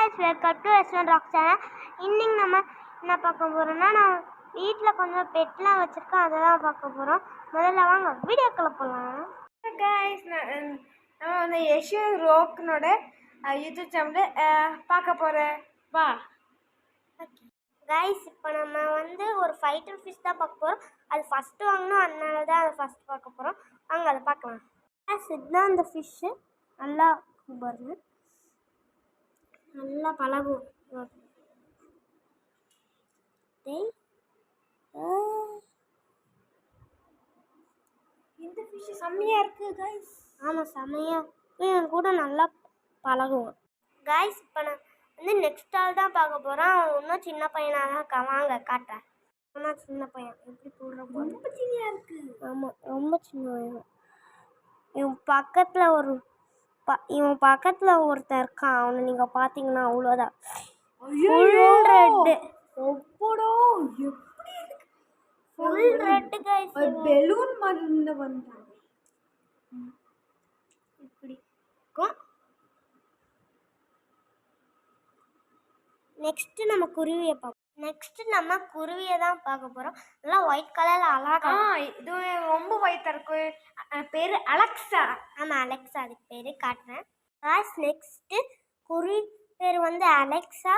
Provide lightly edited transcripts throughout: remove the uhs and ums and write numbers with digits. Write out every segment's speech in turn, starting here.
Guys welcome to S1 rock channel. இன்னைக்கு நம்ம என்ன பார்க்க போறோம்னா, நான் வீட்டில் கொஞ்சம் பெட்லாம் வச்சுருக்கேன், அதை தான் பார்க்க போகிறோம். முதல்ல வாங்க வீடியோக்குள்ள போகலாம். கைஸ் நம்ம வந்து S1 ராக்னோட யூடியூப் சேனல் பார்க்க போகிறேன். வா கைஸ், இப்போ நம்ம வந்து ஒரு ஃபைட்டர் ஃபிஷ் தான் பார்க்க போகிறோம். அது ஃபஸ்ட்டு வாங்கணும், அதனால தான் அதை ஃபஸ்ட்டு பார்க்க போகிறோம். வாங்க அதை பார்க்கலாம். இதுதான் அந்த ஃபிஷ்ஷு. நல்லா பாருங்க, நல்லா பழகும். இந்த ஃபிஷ் செம்மையாக இருக்குது கைஸ். ஆமாம், செம்மையாக கூட நல்லா பழகுவோம். கைஸ், இப்போ நான் வந்து நெக்ஸ்ட் ஆள் தான் பார்க்க போகிறோம். இன்னும் சின்ன பையனாக தான் இருக்கா. வாங்க காட்டுறேன். ஆனால் சின்ன பையன் எப்படி போடுற ரொம்ப சின்னையாக இருக்குது. ஆமாம், ரொம்ப சின்ன பையன். இவன் பக்கத்தில் ஒருத்தன் இருக்கான். அவனை நீங்கள் பார்த்தீங்கன்னா அவ்வளோதான். Full red guys. பெலூன் மாதிரி வந்தாங்க. இப்படி இருக்கும். நெக்ஸ்ட்டு நம்ம குருவியை பார்ப்போம். குருவியை தான் பார்க்க போகிறோம். நல்லா ஒயிட் கலரில் அழகா. இது ரொம்ப ஒயிட்டாக இருக்கு. பேர் அலெக்ஸா. ஆமாம், அலெக்ஸா, அதுக்கு பேர் காட்டுறேன். நெக்ஸ்ட்டு குருவி பேர் வந்து அலெக்ஸா.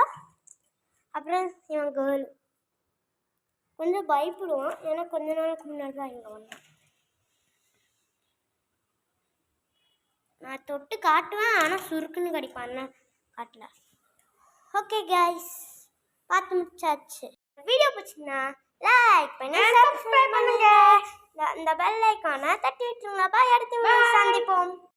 அப்புறம் இவன் கேர்ள் கொஞ்சம் பயப்படுவான், ஏன்னா கொஞ்ச நாளுக்கு முன்னாடி தான் இங்கே வந்தான். நான் தொட்டு காட்டுவேன், ஆனால் சுருக்குன்னு கிடைப்பான். காட்டல. ஓகே கைஸ், பார்த்து முடிச்சாச்சு. வீடியோ பிடிச்சிங்கன்னா லைக் பண்ணி சப்ஸ்கிரைப் பண்ணுங்க. இந்த பெல் ஐக்கானை தட்டி விட்டுருங்க. பாய், அடுத்த வீடியோ சந்திப்போம்.